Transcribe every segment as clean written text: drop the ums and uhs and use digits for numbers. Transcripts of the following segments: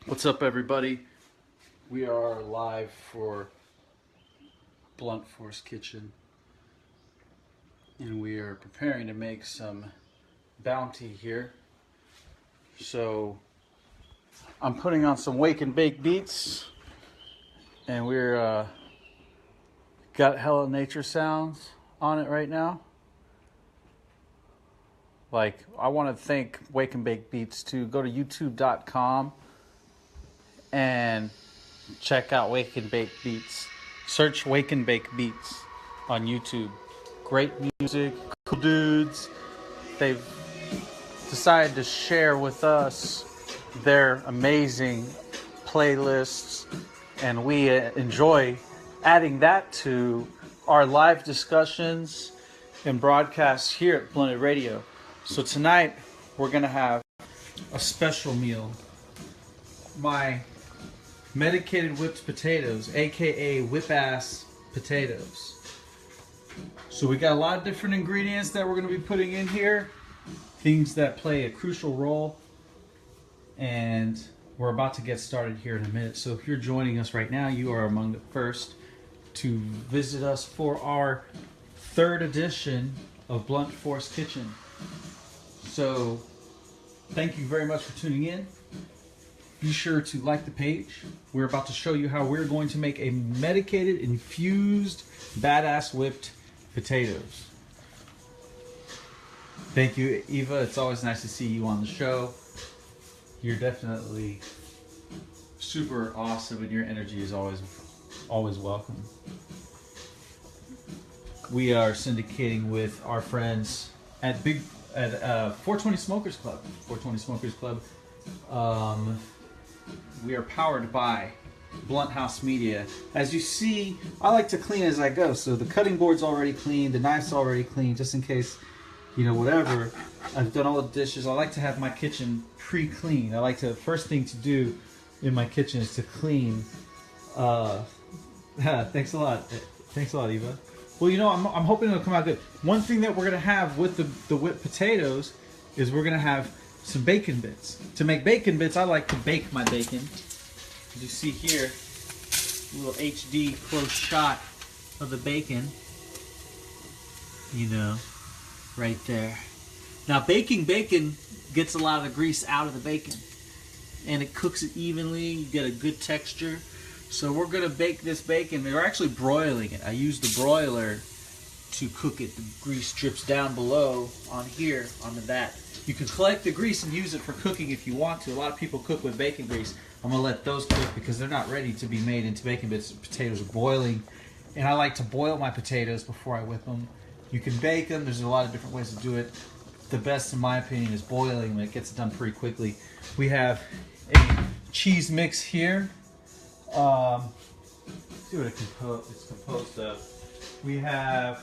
What's up, everybody? We are live for Blunt Force Kitchen, and we are preparing to make some bounty here. So I'm putting on some wake and bake beats, and we're got hella nature sounds on it right now. Like, I want to thank Wake and Bake Beats to go to youtube.com and check out Wake and Bake Beats. Search Wake and Bake Beats on YouTube. Great music, cool dudes. They've decided to share with us their amazing playlists, and we enjoy adding that to our live discussions and broadcasts here at Blended Radio. So tonight we're gonna have a special meal. My medicated whipped potatoes, aka whip ass potatoes. So we got a lot of different ingredients that we're going to be putting in here, things that play a crucial role, and we're about to get started here in a minute. So if you're joining us right now, you are among the first to visit us for our third edition of Blunt Force Kitchen. So thank you very much for tuning in. Be sure to like the page. We're about to show you how we're going to make a medicated, infused, badass whipped potatoes. Thank you, Eva. It's always nice to see you on the show. You're definitely super awesome, and your energy is always welcome. We are syndicating with our friends at 420 Smokers Club. 420 Smokers Club. We are powered by Blunt House Media. As you see, I like to clean as I go. So the cutting board's already clean, the knife's already clean, just in case, whatever. I've done all the dishes. I like to have my kitchen pre-clean. I like to, first thing to do in my kitchen is to clean. Thanks a lot. Thanks a lot, Eva. Well, I'm hoping it'll come out good. One thing that we're going to have with the whipped potatoes is we're going to have some bacon bits. To make bacon bits, I like to bake my bacon. As you see here, a little HD close shot of the bacon. Right there. Now, baking bacon gets a lot of the grease out of the bacon, and it cooks it evenly. You get a good texture. So we're going to bake this bacon. We're actually broiling it. I use the broiler to cook it. The grease drips down below on here onto that. You can collect the grease and use it for cooking if you want to. A lot of people cook with bacon grease. I'm going to let those cook because they're not ready to be made into bacon bits. Potatoes are boiling, and I like to boil my potatoes before I whip them. You can bake them. There's a lot of different ways to do it. The best, in my opinion, is boiling them. It gets it done pretty quickly. We have a cheese mix here. Let's see what it's composed of. We have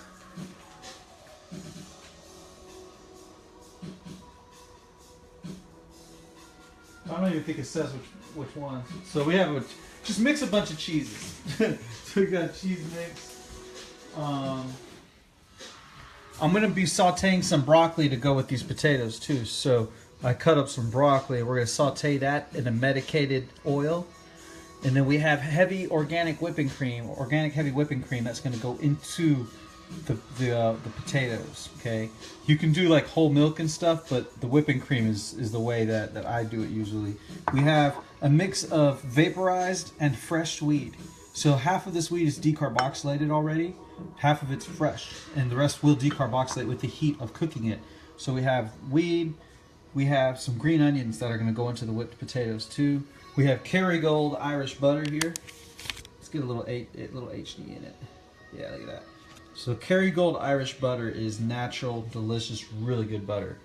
I don't even think it says which one. So we have just mix a bunch of cheeses. So we got cheese mix. I'm gonna be sauteing some broccoli to go with these potatoes too. So I cut up some broccoli. We're gonna saute that in a medicated oil. And then we have heavy organic whipping cream, heavy whipping cream that's going to go into the potatoes. Okay, you can do like whole milk and stuff, but the whipping cream is the way that I do it usually. We have a mix of vaporized and fresh weed. So half of this weed is decarboxylated already, half of it's fresh, and the rest will decarboxylate with the heat of cooking it. So we have weed, we have some green onions that are going to go into the whipped potatoes too. We have Kerrygold Irish butter here. Let's get a little HD in it. Yeah, look at that. So Kerrygold Irish butter is natural, delicious, really good butter.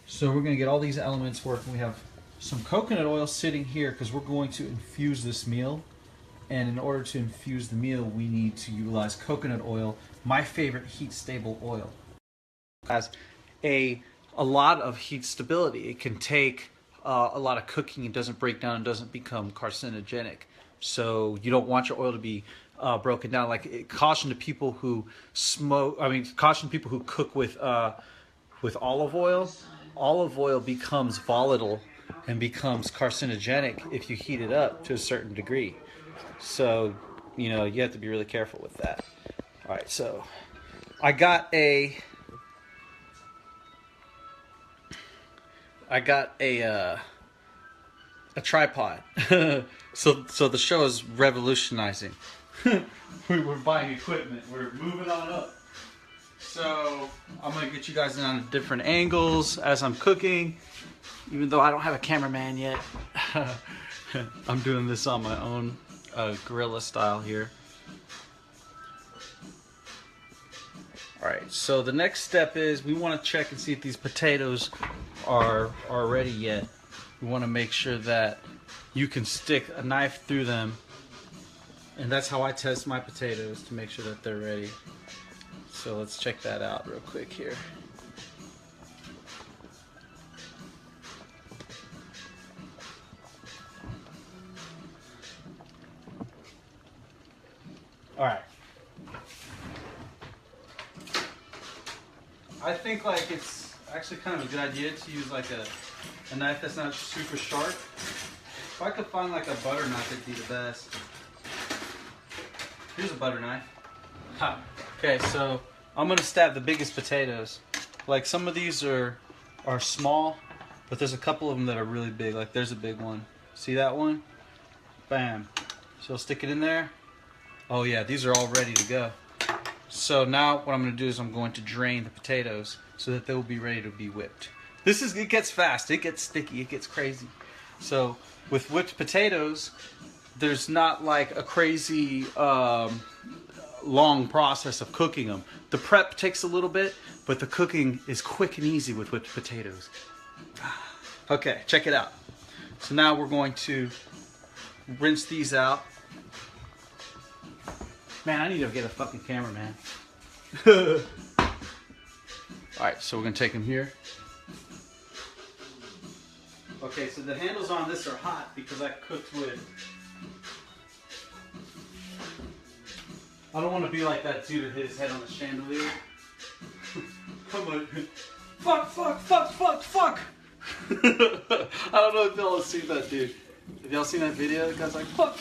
So we're going to get all these elements working. We have some coconut oil sitting here because we're going to infuse this meal. And in order to infuse the meal, we need to utilize coconut oil, my favorite heat-stable oil. It has a lot of heat stability. It can take a lot of cooking. It doesn't break down and doesn't become carcinogenic. So you don't want your oil to be broken down. Like, caution to people who caution people who cook with olive oil. Olive oil becomes volatile and becomes carcinogenic if you heat it up to a certain degree. So, you know, you have to be really careful with that. All right, so I got a tripod. so the show is revolutionizing. We're buying equipment. We're moving on up. So I'm gonna get you guys in on different angles as I'm cooking. Even though I don't have a cameraman yet, I'm doing this on my own guerrilla style here. All right. So the next step is we want to check and see if these potatoes are ready yet. We want to make sure that you can stick a knife through them, and that's how I test my potatoes to make sure that they're ready. So let's check that out real quick here. All right. I think like it's actually kind of a good idea to use like a knife that's not super sharp. If I could find like a butter knife, it'd be the best. Here's a butter knife. Ha. Okay, so I'm gonna stab the biggest potatoes. Like some of these are small, but there's a couple of them that are really big. Like there's a big one. See that one? Bam. So I'll stick it in there. Oh yeah, these are all ready to go. So now what I'm going to do is I'm going to drain the potatoes so that they will be ready to be whipped. It gets fast, it gets sticky, it gets crazy. So with whipped potatoes, there's not like a crazy long process of cooking them. The prep takes a little bit, but the cooking is quick and easy with whipped potatoes. Okay, check it out. So now we're going to rinse these out. Man, I need to get a fucking cameraman. Alright, so we're going to take them here. Okay, so the handles on this are hot because I cooked with... I don't want to be like that dude that hit his head on the chandelier. I'm like, fuck! I don't know if y'all have seen that dude. Have y'all seen that video? The guy's like, fuck.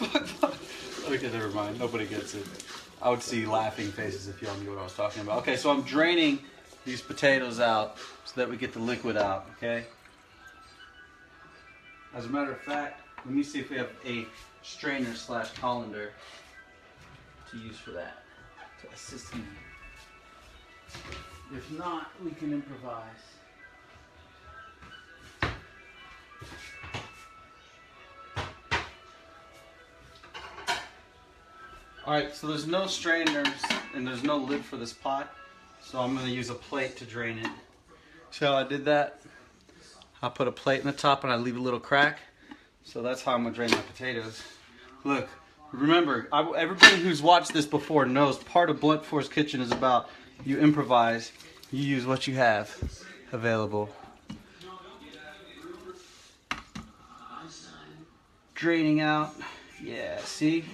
Okay, never mind. Nobody gets it. I would see laughing faces if y'all knew what I was talking about. Okay, so I'm draining these potatoes out so that we get the liquid out, okay? As a matter of fact, let me see if we have a strainer / colander to use for that, to assist me. If not, we can improvise. Alright, so there's no strainers and there's no lid for this pot, so I'm going to use a plate to drain it. See how I did that? I put a plate in the top and I leave a little crack. So that's how I'm going to drain my potatoes. Look, remember, everybody who's watched this before knows part of Blunt Force Kitchen is about you improvise, you use what you have available. Draining out, yeah, see?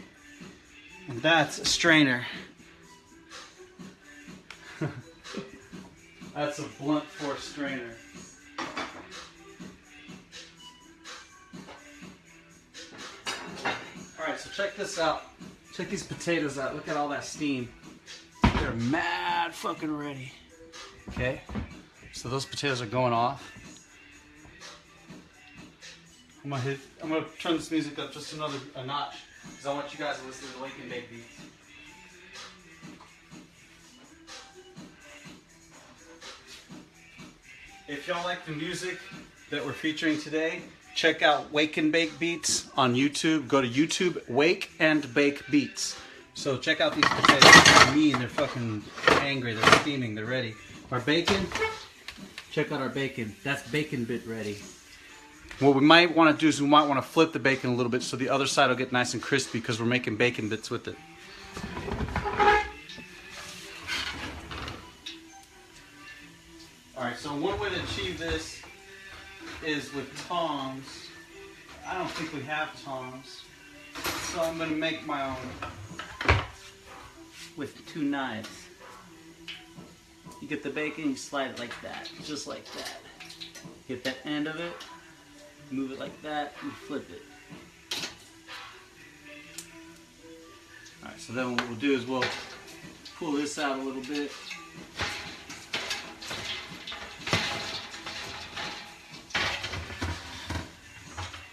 And that's a strainer. That's a Blunt Force strainer. Alright, so check this out. Check these potatoes out. Look at all that steam. They're mad fucking ready. Okay? So those potatoes are going off. I'm gonna turn this music up just a notch. Because I want you guys to listen to the Wake and Bake beats. If y'all like the music that we're featuring today, check out Wake and Bake Beats on YouTube. Go to YouTube, Wake and Bake Beats. So check out these potatoes. They're mean, they're fucking angry, they're steaming, they're ready. Our bacon, check out our bacon. That's bacon bit ready. What we might want to do is we might want to flip the bacon a little bit so the other side will get nice and crispy because we're making bacon bits with it. Alright, so one way to achieve this is with tongs. I don't think we have tongs, so I'm going to make my own with 2 knives. You get the bacon, you slide it like that, just like that. Get that end of it. Move it like that and flip it. Alright, so then what we'll do is we'll pull this out a little bit.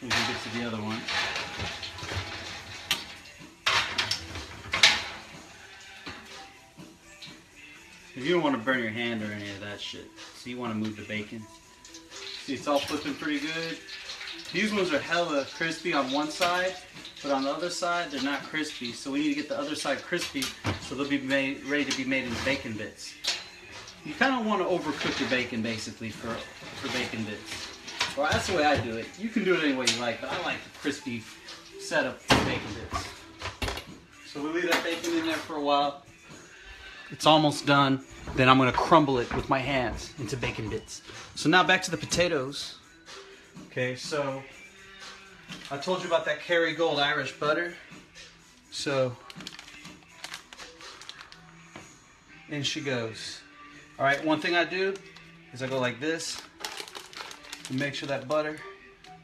Maybe get to the other one. You don't want to burn your hand or any of that shit. So you want to move the bacon. See, it's all flipping pretty good. These ones are hella crispy on one side, but on the other side, they're not crispy. So we need to get the other side crispy so they'll be ready to be made into bacon bits. You kind of want to overcook your bacon, basically, for bacon bits. Well, that's the way I do it. You can do it any way you like, but I like the crispy setup for bacon bits. So we leave that bacon in there for a while. It's almost done. Then I'm going to crumble it with my hands into bacon bits. So now back to the potatoes. Okay, so I told you about that Kerrygold Irish butter. So in she goes. All right, one thing I do is I go like this to make sure that butter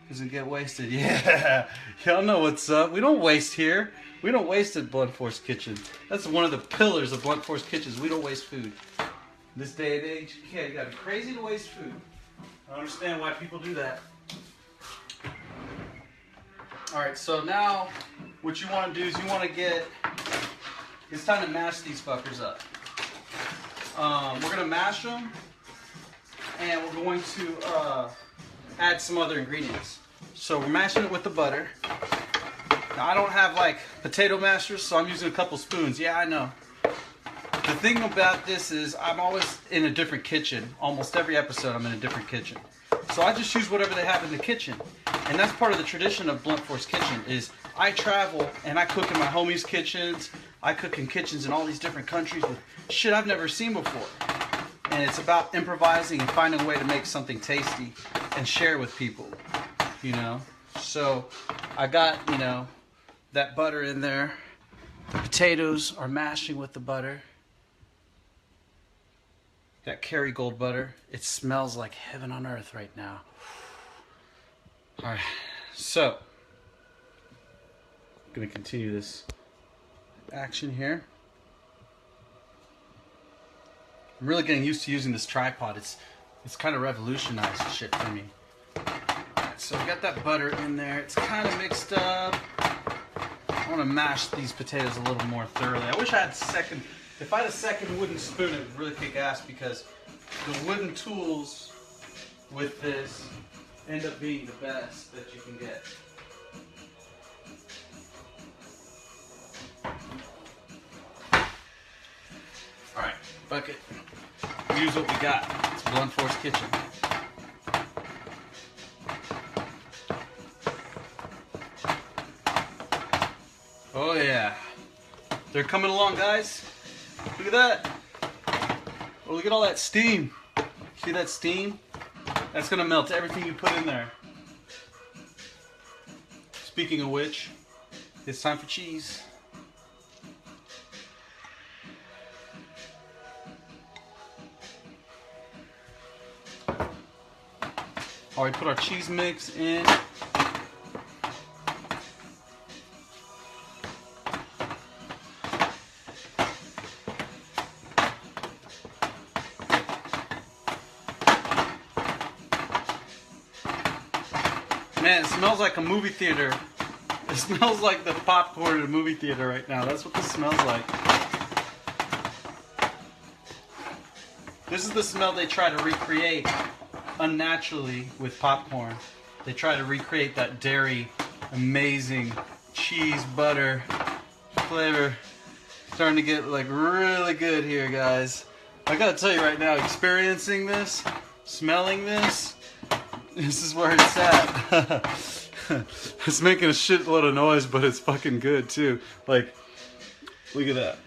doesn't get wasted. Yeah, y'all know what's up. We don't waste here. We don't waste at Blunt Force Kitchen. That's one of the pillars of Blunt Force Kitchens. We don't waste food. This day and age, you gotta be crazy to waste food. I don't understand why people do that. Alright, so now what you want to do is you want to get, it's time to mash these fuckers up. We're going to mash them and we're going to add some other ingredients. So we're mashing it with the butter. Now I don't have like potato mashers, so I'm using a couple spoons. Yeah, I know. The thing about this is I'm always in a different kitchen. Almost every episode I'm in a different kitchen. So I just use whatever they have in the kitchen. And that's part of the tradition of Blunt Force Kitchen is I travel and I cook in my homies' kitchens. I cook in kitchens in all these different countries with shit I've never seen before. And it's about improvising and finding a way to make something tasty and share with people, you know. So I got, you know, that butter in there. The potatoes are mashing with the butter. That Kerrygold butter. It smells like heaven on earth right now. Alright, so I'm going to continue this action here. I'm really getting used to using this tripod. It's kind of revolutionized shit for me. Alright, so I got that butter in there. It's kind of mixed up. I want to mash these potatoes a little more thoroughly. I wish I had a second. If I had a second wooden spoon, it would really kick ass because the wooden tools with this end up being the best that you can get. Alright, bucket. Use what we got. It's Blunt Force Kitchen. Oh yeah. They're coming along, guys. Look at that. Oh, look at all that steam. See that steam? That's going to melt everything you put in there. Speaking of which, it's time for cheese. All right, put our cheese mix in. Man, it smells like a movie theater. It smells like the popcorn in a movie theater right now. That's what this smells like. This is the smell they try to recreate unnaturally with popcorn. They try to recreate that dairy, amazing cheese, butter flavor. Starting to get like really good here, guys. I gotta tell you right now, experiencing this, smelling this, this is where it's at. It's making a shitload of noise, but it's fucking good too. Like, look at that.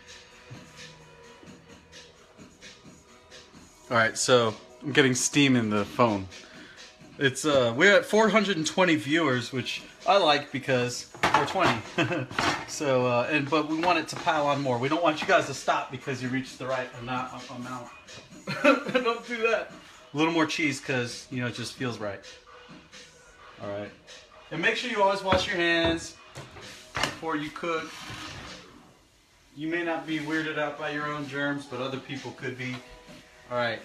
Alright, so I'm getting steam in the phone. It's we're at 420 viewers, which I like because 420. So but we want it to pile on more. We don't want you guys to stop because you reached the right amount. Don't do that. A little more cheese because, you know, it just feels right. All right. And make sure you always wash your hands before you cook. You may not be weirded out by your own germs, but other people could be. All right.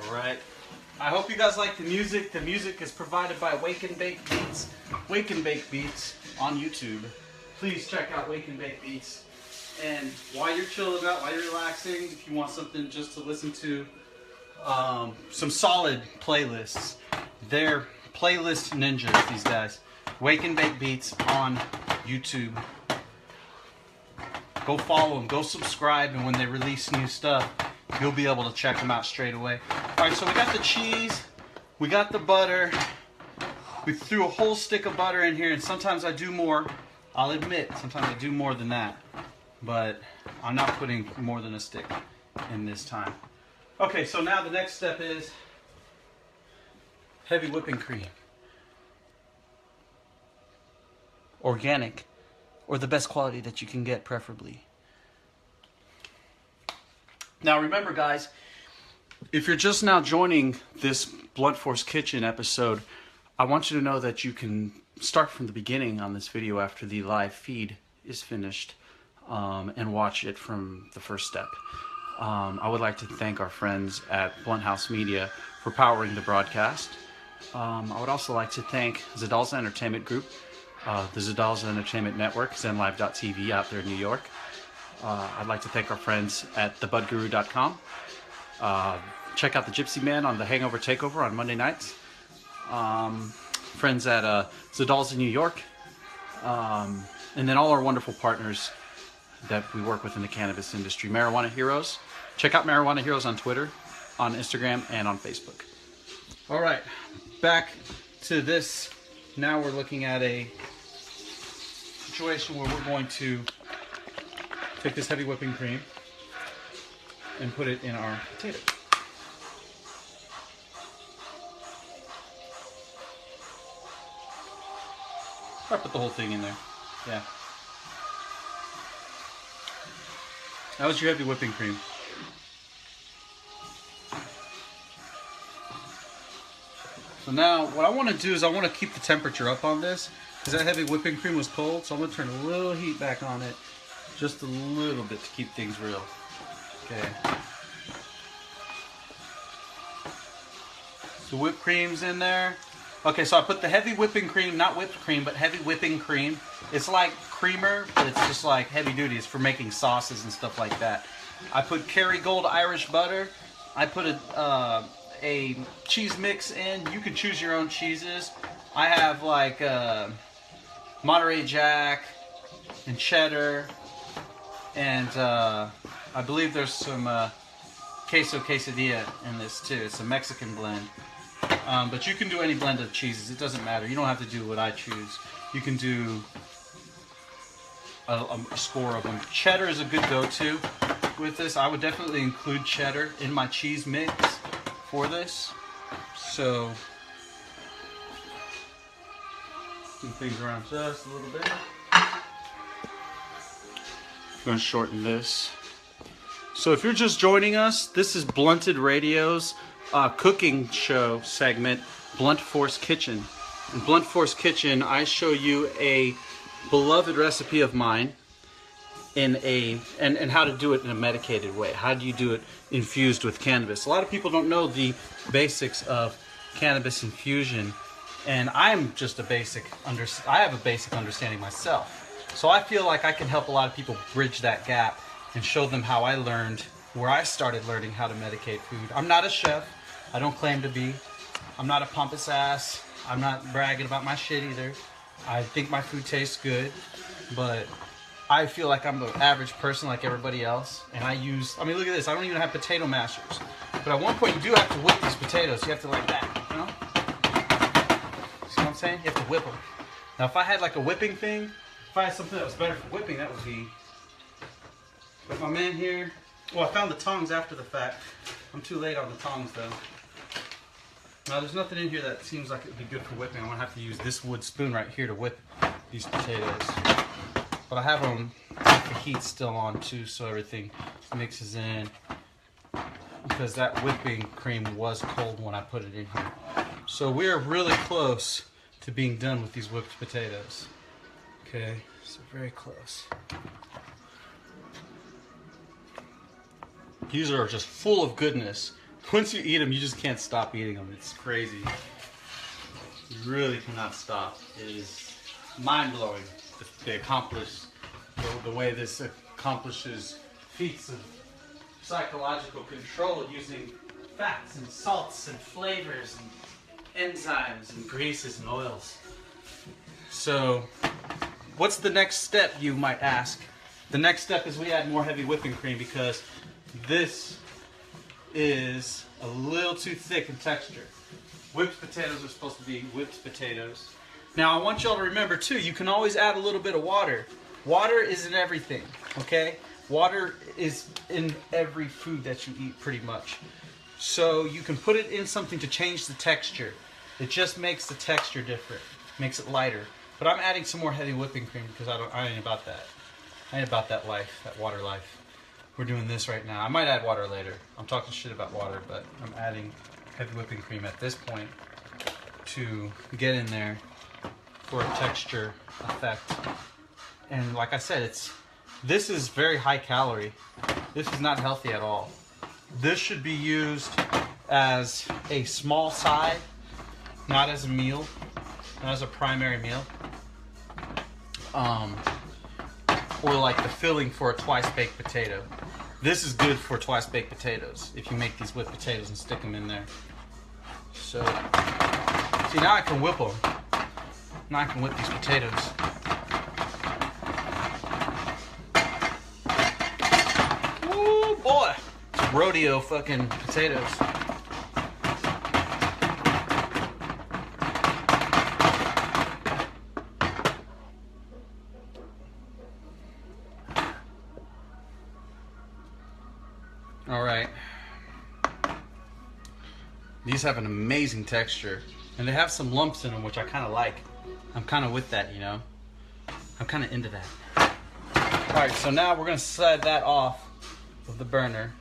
Alright, I hope you guys like the music. The music is provided by Wake and Bake Beats. Wake and Bake Beats on YouTube. Please check out Wake and Bake Beats. And while you're chilling out, while you're relaxing, if you want something just to listen to, some solid playlists. They're playlist ninjas, these guys. Wake and Bake Beats on YouTube. Go follow them, go subscribe, and when they release new stuff, you'll be able to check them out straight away. Alright, so we got the cheese, we got the butter, we threw a whole stick of butter in here, and sometimes I do more. I'll admit, sometimes I do more than that, but I'm not putting more than a stick in this time. Okay, so now the next step is heavy whipping cream. Organic, or the best quality that you can get, preferably. Now remember, guys, if you're just now joining this Blunt Force Kitchen episode, I want you to know that you can start from the beginning on this video after the live feed is finished, and watch it from the first step. I would like to thank our friends at Blunt House Media for powering the broadcast. I would also like to thank Zadal's Entertainment Group, the Zadal's Entertainment Network, ZenLive.tv out there in New York. I'd like to thank our friends at thebudguru.com. Check out the Gypsy Man on the Hangover Takeover on Monday nights. Friends at Zadal's in New York. And then all our wonderful partners that we work with in the cannabis industry. Marijuana Heroes. Check out Marijuana Heroes on Twitter, on Instagram, and on Facebook. All right, back to this. Now we're looking at a situation where we're going to take this heavy whipping cream and put it in our potatoes. I put the whole thing in there. Yeah. That was your heavy whipping cream. So now what I want to do is I want to keep the temperature up on this because that heavy whipping cream was cold, so I'm going to turn a little heat back on it. Just a little bit to keep things real. Okay. So whipped cream's in there. Okay, so I put the heavy whipping cream, not whipped cream, but heavy whipping cream. It's like creamer, but it's just like heavy duty. It's for making sauces and stuff like that. I put Kerrygold Irish butter. I put a cheese mix in. You can choose your own cheeses. I have like Monterey Jack and cheddar. And I believe there's some queso quesadilla in this too. It's a Mexican blend. But you can do any blend of cheeses. It doesn't matter. You don't have to do what I choose. You can do a score of them. Cheddar is a good go-to with this. I would definitely include cheddar in my cheese mix for this. So, move things around just a little bit. I'm going to shorten this. So if you're just joining us, this is Blunted Radio's cooking show segment, Blunt Force Kitchen. In Blunt Force Kitchen, I show you a beloved recipe of mine in and how to do it in a medicated way. How do you do it infused with cannabis? A lot of people don't know the basics of cannabis infusion, and I'm just I have a basic understanding myself. So I feel like I can help a lot of people bridge that gap and show them how I learned, where I started learning how to medicate food. I'm not a chef. I don't claim to be. I'm not a pompous ass. I'm not bragging about my shit either. I think my food tastes good, but I feel like I'm an average person like everybody else. And I mean, look at this. I don't even have potato mashers. But at one point you do have to whip these potatoes. You have to like that, you know? See what I'm saying? You have to whip them. Now if I had like a whipping thing, if I had something that was better for whipping, that would be... But my man here... Well, I found the tongs after the fact. I'm too late on the tongs though. Now there's nothing in here that seems like it would be good for whipping. I'm gonna have to use this wood spoon right here to whip these potatoes. But I have them with the heat still on too, so everything mixes in. Because that whipping cream was cold when I put it in here. So we're really close to being done with these whipped potatoes. Okay, so very close. These are just full of goodness. Once you eat them, you just can't stop eating them. It's crazy. You really cannot stop. It is mind-blowing. The way this accomplishes feats of psychological control using fats and salts and flavors and enzymes and greases and oils. So, what's the next step, you might ask? The next step is we add more heavy whipping cream because this is a little too thick in texture. Whipped potatoes are supposed to be whipped potatoes. Now I want y'all to remember too, you can always add a little bit of water. Water is in everything, okay? Water is in every food that you eat pretty much. So you can put it in something to change the texture. It just makes the texture different, makes it lighter. But I'm adding some more heavy whipping cream because I ain't about that. I ain't about that life, that water life. We're doing this right now. I might add water later. I'm talking shit about water, but I'm adding heavy whipping cream at this point to get in there for a texture effect. And like I said, this is very high calorie. This is not healthy at all. This should be used as a small side, not as a meal, not as a primary meal. Or like the filling for a twice baked potato. This is good for twice baked potatoes if you make these whipped potatoes and stick them in there. So, see, now I can whip them. Now I can whip these potatoes. Ooh, boy! Some rodeo fucking potatoes. Alright. These have an amazing texture. And they have some lumps in them, which I kind of like. I'm kind of with that, you know. I'm kind of into that. Alright, so now we're going to slide that off of the burner.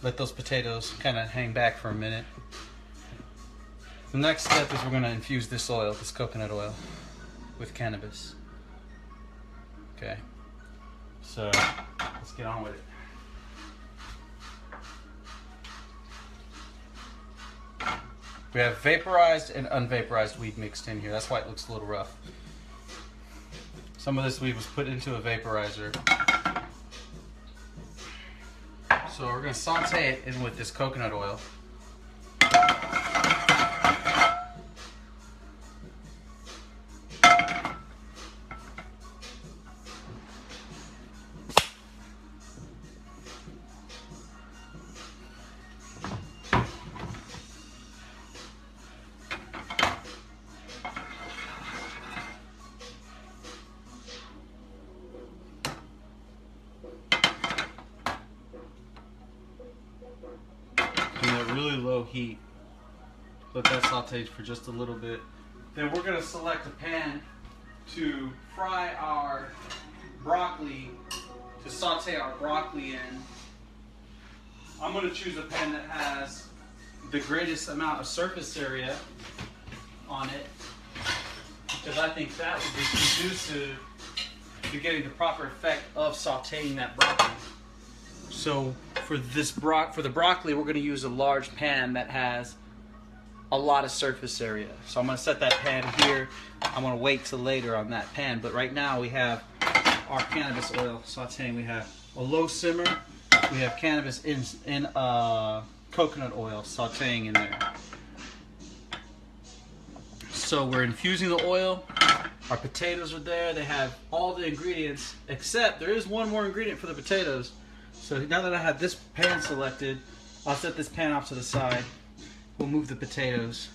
Let those potatoes kind of hang back for a minute. The next step is we're going to infuse this oil, this coconut oil, with cannabis. Okay. So, let's get on with it. We have vaporized and unvaporized weed mixed in here. That's why it looks a little rough. Some of this weed was put into a vaporizer. So we're going to saute it in with this coconut oil. Really low heat. Let that saute for just a little bit. Then we're going to select a pan to fry our broccoli, to saute our broccoli in. I'm going to choose a pan that has the greatest amount of surface area on it because I think that would be conducive to getting the proper effect of sauteing that broccoli. So for the broccoli, we're going to use a large pan that has a lot of surface area. So I'm going to set that pan here. I'm going to wait till later on that pan. But right now we have our cannabis oil sauteing. We have a low simmer. We have cannabis in coconut oil sauteing in there. So we're infusing the oil. Our potatoes are there. They have all the ingredients, except there is one more ingredient for the potatoes. So now that I have this pan selected, I'll set this pan off to the side. We'll move the potatoes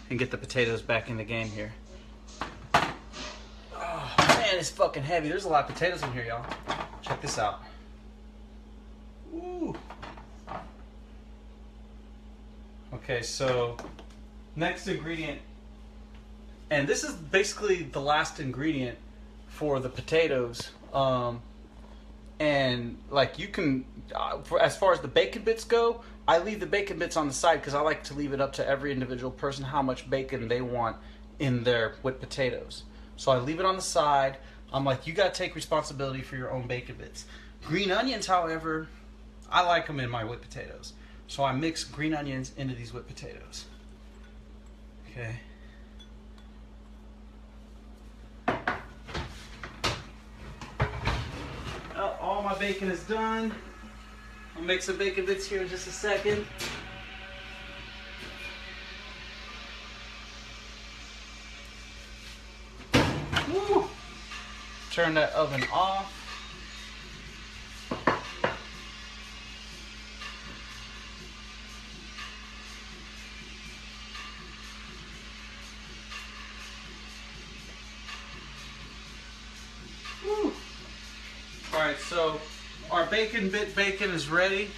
and get the potatoes back in the game here. Oh, man, it's fucking heavy. There's a lot of potatoes in here, y'all. Check this out. Ooh. Okay, so next ingredient, and this is basically the last ingredient for the potatoes. And like you can, as far as the bacon bits go, I leave the bacon bits on the side because I like to leave it up to every individual person how much bacon they want in their whipped potatoes. So I leave it on the side. I'm like, you got to take responsibility for your own bacon bits. Green onions, however, I like them in my whipped potatoes. So I mix green onions into these whipped potatoes. Okay. Well, all my bacon is done. I'll make some bacon bits here in just a second. Woo. Turn that oven off. Woo. All right, so our bacon is ready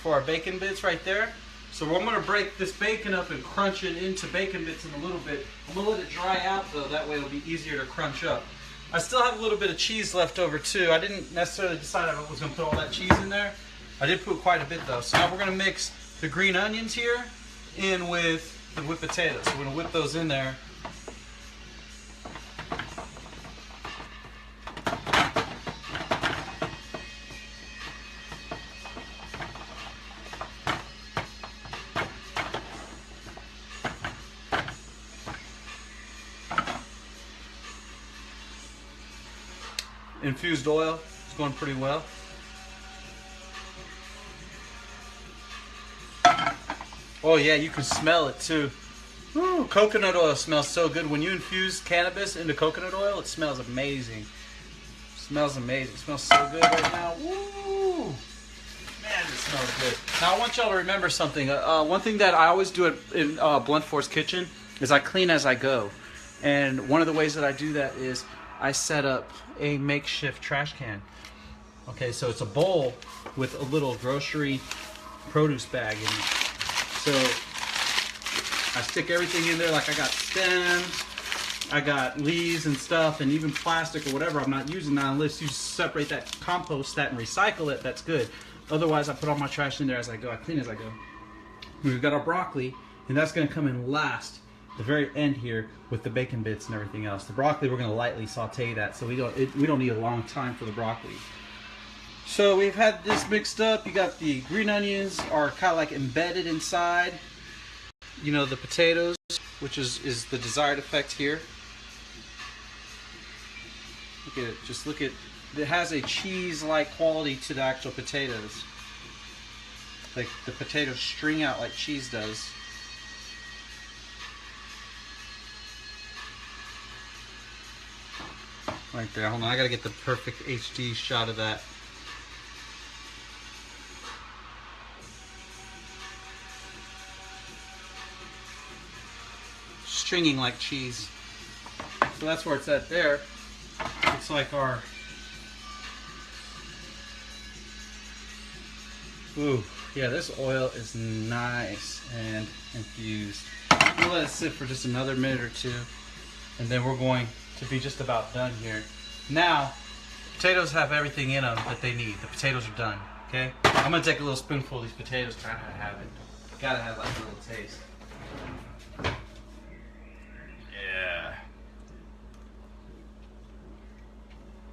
for our bacon bits right there. So I'm gonna break this bacon up and crunch it into bacon bits in a little bit. I'm gonna let it dry out though, that way it'll be easier to crunch up. I still have a little bit of cheese left over too. I didn't necessarily decide I was gonna put all that cheese in there. I did put quite a bit though. So now we're gonna mix the green onions here in with the whipped potatoes. So we're gonna whip those in there. Infused oil is going pretty well. Oh yeah, you can smell it too. Woo, coconut oil smells so good. When you infuse cannabis into coconut oil, it smells amazing. It smells amazing. It smells so good right now. Woo! Man, it smells good. Now I want y'all to remember something. One thing that I always do in Blunt Force Kitchen is I clean as I go. And one of the ways that I do that is I set up a makeshift trash can. Okay, so it's a bowl with a little grocery produce bag in it. So I stick everything in there, like I got stems, I got leaves and stuff, and even plastic or whatever I'm not using now, unless you separate that, compost that, and recycle it, that's good. Otherwise, I put all my trash in there as I go. I clean as I go. We've got our broccoli, and that's going to come in last, the very end here, with the bacon bits and everything else. The broccoli, we're going to lightly saute that, so we don't need a long time for the broccoli. So we've had this mixed up. You got the green onions are kind of like embedded inside, you know, the potatoes, which is the desired effect here. Look at it. Just look at it. Has a cheese-like quality to the actual potatoes. Like the potatoes string out like cheese does. Right there. Hold on, I gotta get the perfect HD shot of that. Stringing like cheese. So that's where it's at there. Looks like our... Ooh, yeah, this oil is nice and infused. We'll let it sit for just another minute or two, and then we're going to be just about done here. Now, potatoes have everything in them that they need. The potatoes are done, okay? I'm gonna take a little spoonful of these potatoes, kind of have it. Gotta have like a little taste.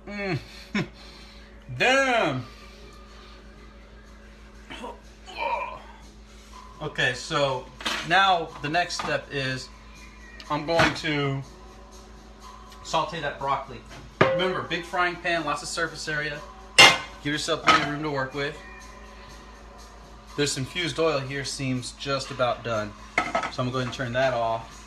Yeah. Damn. Okay, so now the next step is I'm going to saute that broccoli. Remember, big frying pan, lots of surface area. Give yourself plenty of room to work with. This infused oil here seems just about done. So I'm going to go ahead and turn that off.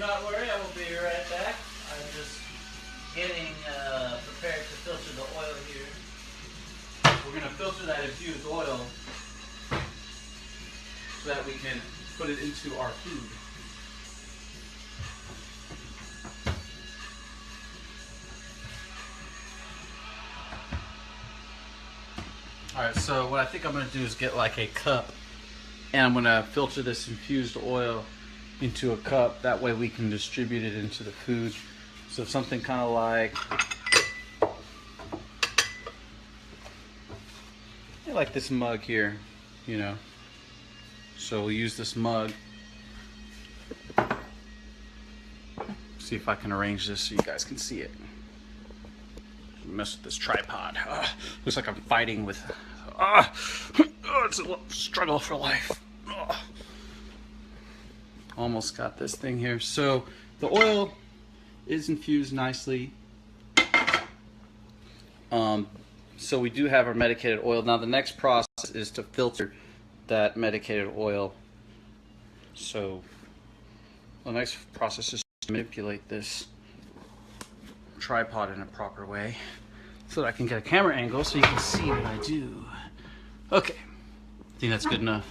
not worry, I will be right back. I'm just getting prepared to filter the oil here. We're going to filter that infused oil so that we can put it into our food. Alright, so what I think I'm going to do is get like a cup, and I'm going to filter this infused oil into a cup. That way we can distribute it into the food. So something kind of like this mug here, you know. So we'll use this mug. See if I can arrange this so you guys can see it. Mess with this tripod. Looks like I'm fighting with. It's a struggle for life. Almost got this thing here. So the oil is infused nicely. So we do have our medicated oil. Now the next process is to filter that medicated oil. So the next process is to manipulate this tripod in a proper way so that I can get a camera angle so you can see what I do. Okay, I think that's good enough.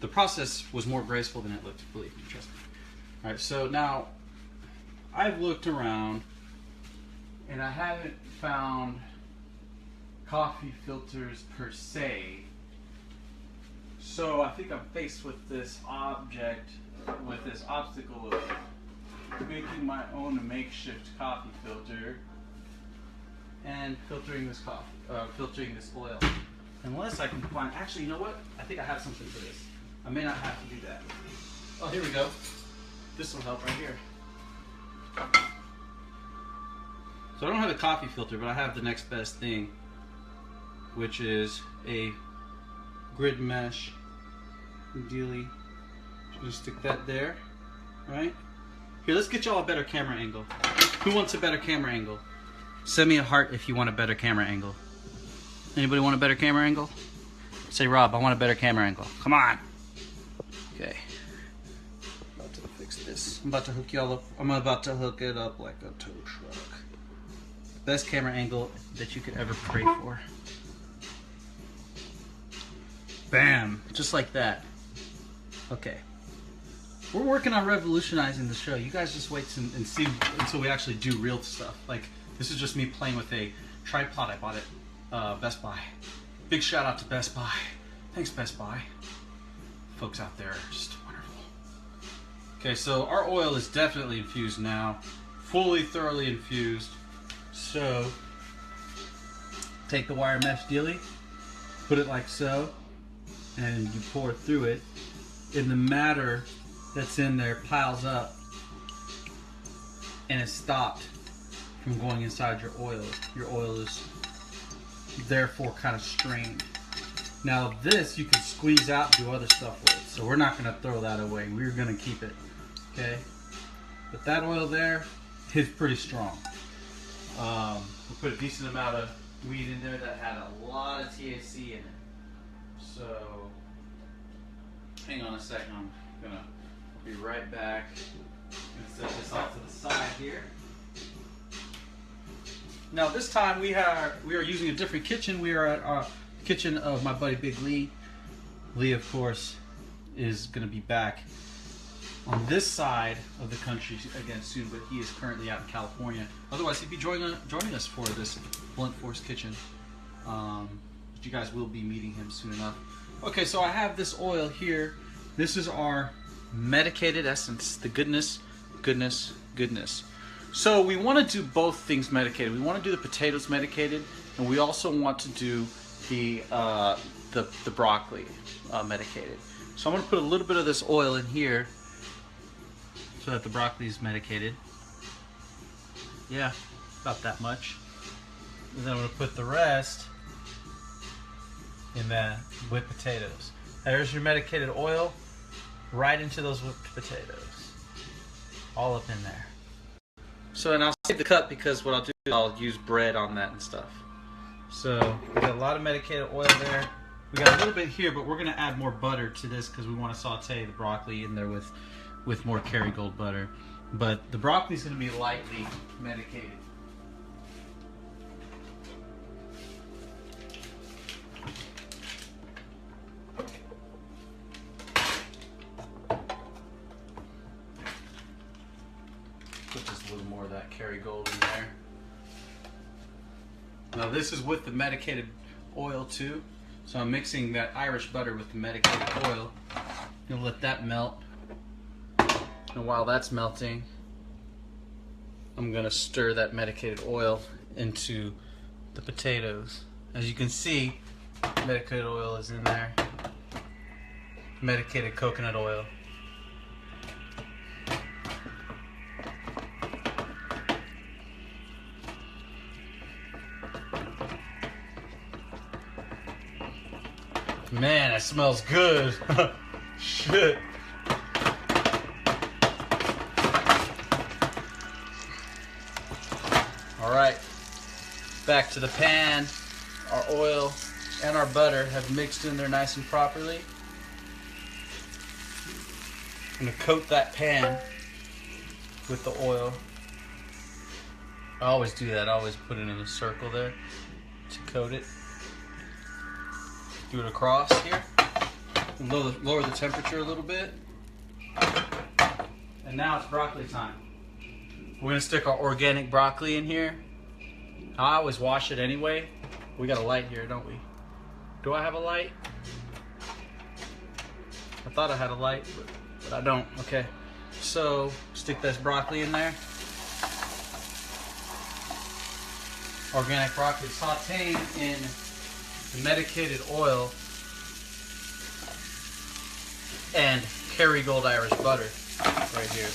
The process was more graceful than it looked, believe me, trust me. All right, so now I've looked around and I haven't found coffee filters per se. So I think I'm faced with this obstacle of making my own makeshift coffee filter and filtering this oil. Unless I can find, actually, you know what? I think I have something for this. I may not have to do that. Oh, here we go. This will help right here. So I don't have a coffee filter, but I have the next best thing, which is a grid mesh dealy. Just stick that there, right? Here, let's get y'all a better camera angle. Who wants a better camera angle? Send me a heart if you want a better camera angle. Anybody want a better camera angle? Say, Rob, I want a better camera angle. Come on. Okay. About to fix this. I'm about to hook y'all up. I'm about to hook it up like a tow truck. Best camera angle that you could ever pray for. Bam. Just like that. Okay. We're working on revolutionizing the show. You guys just wait and see until we actually do real stuff. Like, this is just me playing with a tripod I bought at Best Buy. Big shout out to Best Buy. Thanks, Best Buy. Folks out there are just wonderful. Okay, so our oil is definitely infused now. Fully, thoroughly infused. So, take the wire mesh dealy, put it like so, and you pour it through it. And the matter that's in there piles up and it's stopped from going inside your oil. Your oil is therefore kind of strained. Now this you can squeeze out and do other stuff with, so we're not going to throw that away. We're going to keep it, okay? But that oil there is pretty strong. We put a decent amount of weed in there that had a lot of THC in it. So hang on a second, I'm going to be right back. I'm going to set this off to the side here. Now this time we are using a different kitchen. We are at our kitchen of my buddy Big Lee. Lee, of course, is going to be back on this side of the country again soon, but he is currently out in California. Otherwise, he'd be joining us for this Blunt Force kitchen. But you guys will be meeting him soon enough. Okay, so I have this oil here. This is our medicated essence. The goodness, goodness, goodness. So we want to do both things medicated. We want to do the potatoes medicated, and we also want to do the broccoli medicated. So I'm going to put a little bit of this oil in here so that the broccoli is medicated. Yeah, about that much. And then I'm going to put the rest in that whipped potatoes. There's your medicated oil right into those whipped potatoes. All up in there. So, and I'll save the cut because what I'll do is I'll use bread on that and stuff. So, we got a lot of medicated oil there. We got a little bit here, but we're going to add more butter to this because we want to saute the broccoli in there with with more Kerrygold butter. But the broccoli is going to be lightly medicated. Put just a little more of that Kerrygold in there. Now this is with the medicated oil too. So I'm mixing that Irish butter with the medicated oil. Gonna let that melt. And while that's melting, I'm gonna stir that medicated oil into the potatoes. As you can see, medicated oil is in there. Medicated coconut oil. Man, that smells good. Shit. Alright, back to the pan. Our oil and our butter have mixed in there nice and properly. I'm going to coat that pan with the oil. I always do that. I always put it in a circle there to coat it. Do it across here. Lower the temperature a little bit. And now it's broccoli time. We're gonna stick our organic broccoli in here. I always wash it anyway. We got a light here, don't we? Do I have a light? I thought I had a light, but I don't. Okay. So stick this broccoli in there. Organic broccoli sauteed in the medicated oil and Kerrygold Irish butter right here.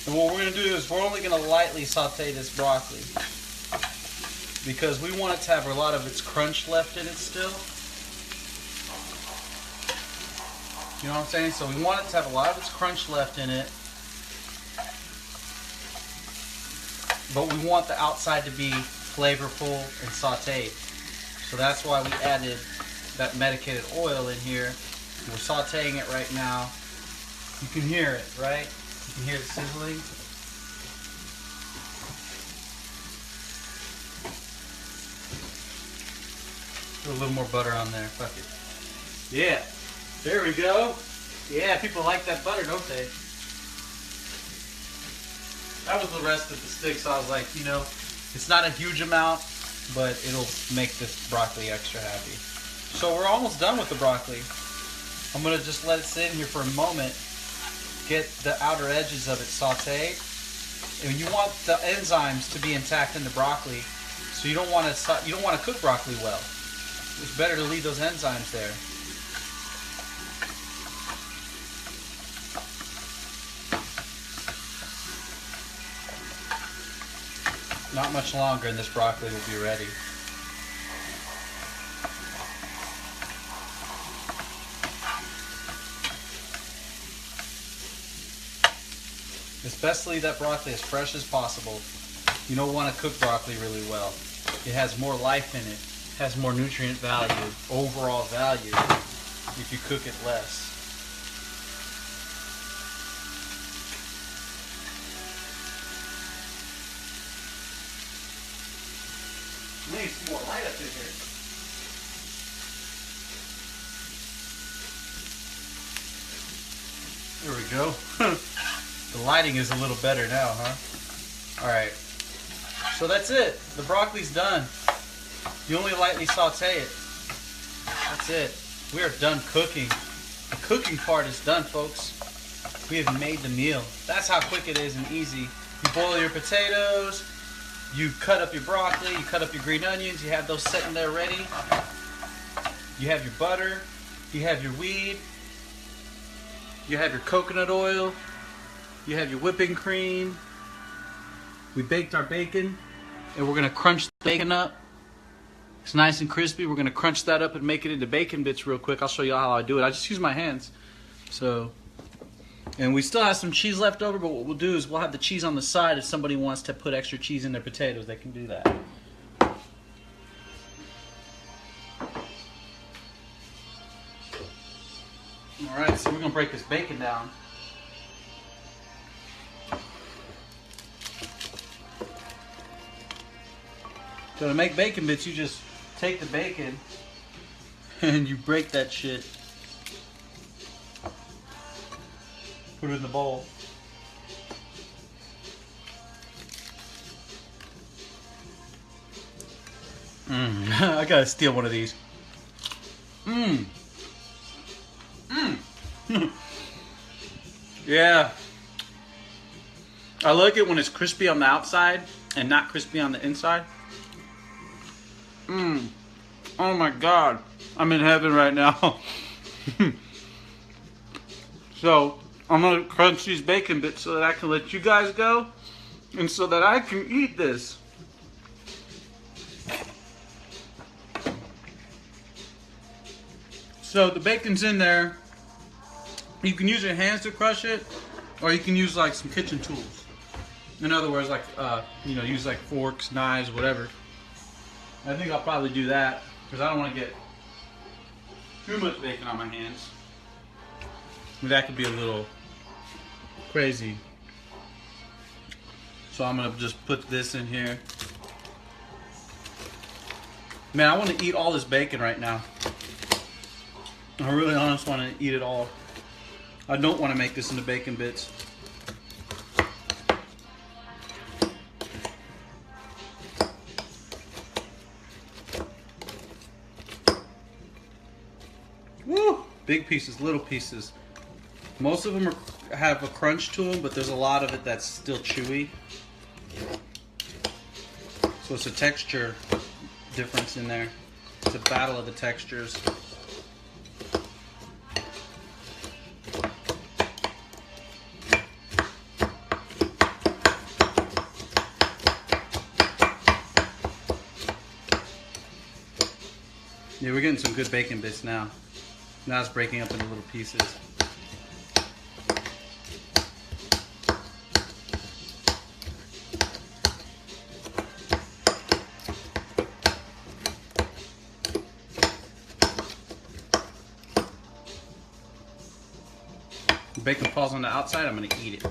And what we're going to do is we're only going to lightly saute this broccoli because we want it to have a lot of its crunch left in it still. You know what I'm saying? So we want it to have a lot of its crunch left in it, but we want the outside to be flavorful and sauteed. So that's why we added that medicated oil in here. We're sauteing it right now. You can hear it, right? You can hear it sizzling. Put a little more butter on there. Fuck it. Yeah. There we go. Yeah, people like that butter, don't they? That was the rest of the stick, so I was like, you know, it's not a huge amount, but it'll make this broccoli extra happy. So we're almost done with the broccoli. I'm going to just let it sit in here for a moment. Get the outer edges of it sauteed. And you want the enzymes to be intact in the broccoli, so you don't want to cook broccoli well. It's better to leave those enzymes there. Not much longer and this broccoli will be ready. It's best to leave that broccoli as fresh as possible. You don't want to cook broccoli really well. It has more life in it, has more nutrient value, overall value, if you cook it less. We need some more light up in here. There we go. The lighting is a little better now, huh? Alright. So that's it. The broccoli's done. You only lightly saute it. That's it. We are done cooking. The cooking part is done, folks. We have made the meal. That's how quick it is and easy. You boil your potatoes. You cut up your broccoli, you cut up your green onions, you have those sitting there ready. You have your butter, you have your weed, you have your coconut oil, you have your whipping cream. We baked our bacon. and we're gonna crunch the bacon up. It's nice and crispy. We're gonna crunch that up and make it into bacon bits real quick. I'll show you how I do it. I just use my hands. So, and we still have some cheese left over, but what we'll do is we'll have the cheese on the side. If somebody wants to put extra cheese in their potatoes, they can do that. Alright, so we're gonna break this bacon down. So to make bacon bits, you just take the bacon and you break that shit. Put it in the bowl. I gotta steal one of these. Yeah. I like it when it's crispy on the outside and not crispy on the inside. Oh my God. I'm in heaven right now. So, I'm gonna crunch these bacon bits so that I can let you guys go and so that I can eat this. So the bacon's in there. You can use your hands to crush it, or you can use like some kitchen tools. In other words, like use like forks, knives, whatever. I think I'll probably do that because I don't want to get too much bacon on my hands. That could be a little crazy. So I'm gonna just put this in here. Man, I want to eat all this bacon right now. I really honestly want to eat it all. I don't want to make this into bacon bits. Woo! Big pieces, little pieces. Most of them have a crunch to them, but there's a lot of it that's still chewy. So it's a texture difference in there. It's a battle of the textures. Yeah, we're getting some good bacon bits now. Now it's breaking up into little pieces. The bacon falls on the outside, I'm going to eat it.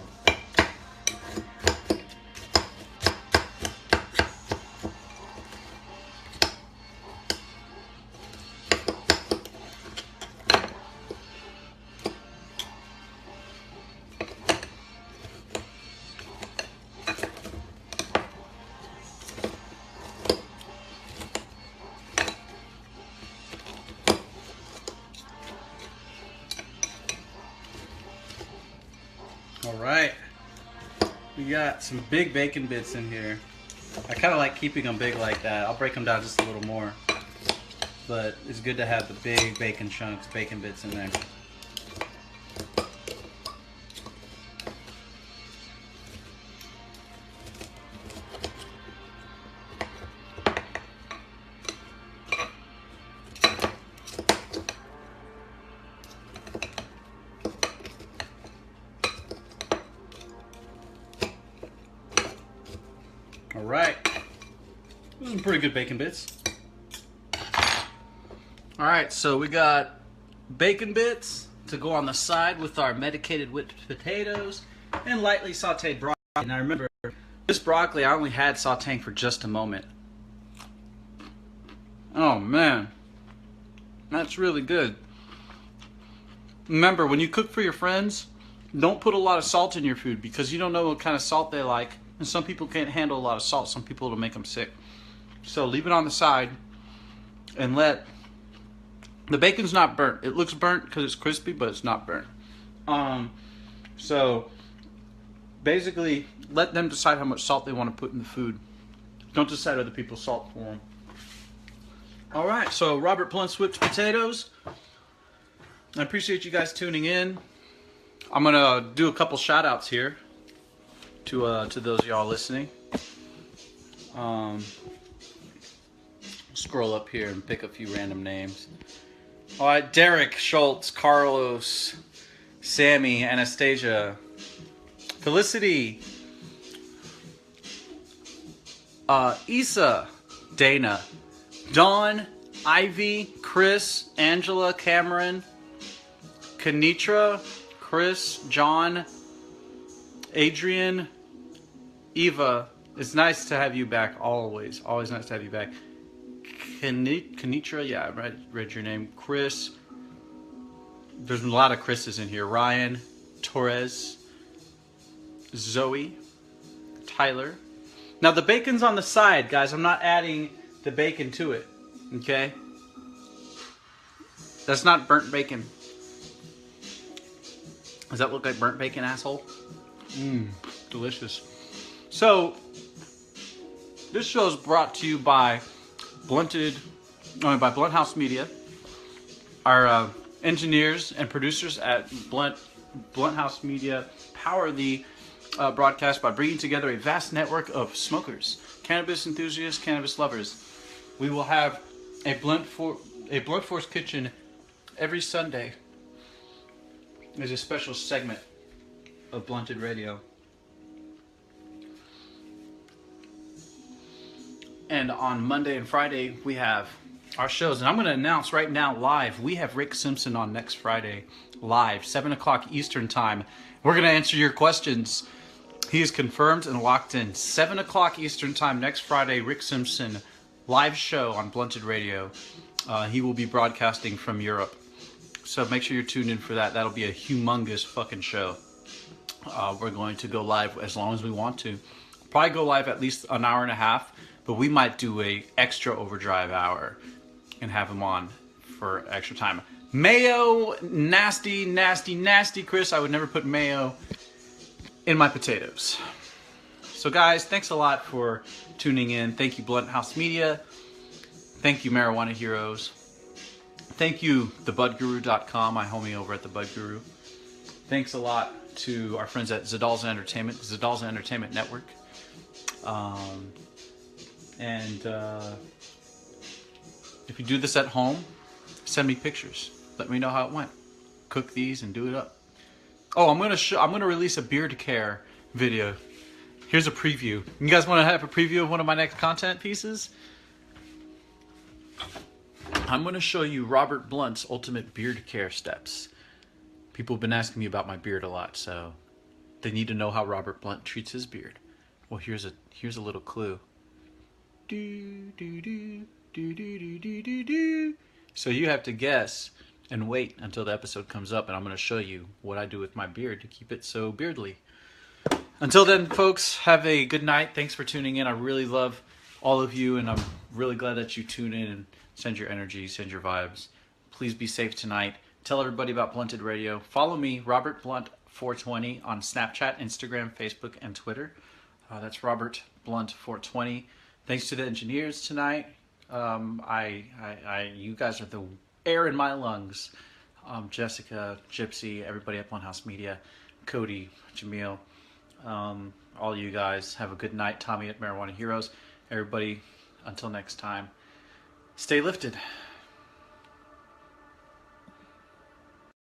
Alright, we got some big bacon bits in here. I kind of like keeping them big like that. I'll break them down just a little more. But it's good to have the big bacon chunks, bacon bits in there. Alright, those are some pretty good bacon bits. Alright, so we got bacon bits to go on the side with our medicated whipped potatoes and lightly sauteed broccoli. And I remember this broccoli I only had sauteing for just a moment. Oh man, that's really good. Remember, when you cook for your friends, don't put a lot of salt in your food because you don't know what kind of salt they like. And some people can't handle a lot of salt. Some people it'll make them sick. So leave it on the side and let the bacon's not burnt. It looks burnt because it's crispy, but it's not burnt. So basically, let them decide how much salt they want to put in the food. Don't decide other people's salt for them. All right, so Robert Blunt's whipped potatoes. I appreciate you guys tuning in. I'm gonna do a couple shout outs here to those of y'all listening. Scroll up here and pick a few random names. All right, Derek, Schultz, Carlos, Sammy, Anastasia, Felicity, Issa, Dana, Dawn, Ivy, Chris, Angela, Cameron, Kenitra, Chris, John, Adrian, Eva. It's nice to have you back always. Always nice to have you back. Kenitra, yeah, I read your name. Chris. There's a lot of Chris's in here. Ryan, Torres, Zoe, Tyler. Now the bacon's on the side, guys. I'm not adding the bacon to it. Okay? That's not burnt bacon. Does that look like burnt bacon, asshole? Mmm, delicious. So, this show is brought to you by Blunt House Media. Our engineers and producers at Blunt House Media power the broadcast by bringing together a vast network of smokers, cannabis enthusiasts, cannabis lovers. We will have a Blunt Force Kitchen every Sunday. There's a special segment of Blunted Radio. And on Monday and Friday, we have our shows. And I'm going to announce right now live, we have Rick Simpson on next Friday, live, 7 o'clock Eastern Time. We're going to answer your questions. He is confirmed and locked in. 7 o'clock Eastern Time next Friday, Rick Simpson, live show on Blunted Radio. He will be broadcasting from Europe. So make sure you're tuned in for that. That'll be a humongous fucking show. We're going to go live as long as we want to. Probably go live at least an hour and a half. But we might do a extra overdrive hour and have him on for extra time. Mayo, nasty, nasty, nasty, Chris. I would never put mayo in my potatoes. So guys, thanks a lot for tuning in. Thank you, Blunt House Media. Thank you, Marijuana Heroes. Thank you, thebudguru.com, my homie over at The Bud Guru. Thanks a lot to our friends at Zadal's Entertainment, Zadal's Entertainment Network. And if you do this at home, send me pictures. Let me know how it went. Cook these and do it up. Oh, I'm gonna release a beard care video. Here's a preview. You guys want to have a preview of one of my next content pieces? I'm gonna show you Robert Blunt's ultimate beard care steps. People have been asking me about my beard a lot, so they need to know how Robert Blunt treats his beard. Well, here's a little clue. So you have to guess and wait until the episode comes up, and I'm going to show you what I do with my beard to keep it so beardly. Until then, folks, have a good night. Thanks for tuning in. I really love all of you, and I'm really glad that you tune in and send your energy, send your vibes. Please be safe tonight. Tell everybody about Blunted Radio. Follow me, Robert Blunt 420 on Snapchat, Instagram, Facebook, and Twitter. That's Robert Blunt 420. Thanks to the engineers tonight. You guys are the air in my lungs. Jessica, Gypsy, everybody at Blunt House Media, Cody, Jamil, all you guys. Have a good night. Tommy at Marijuana Heroes. Everybody, until next time, stay lifted.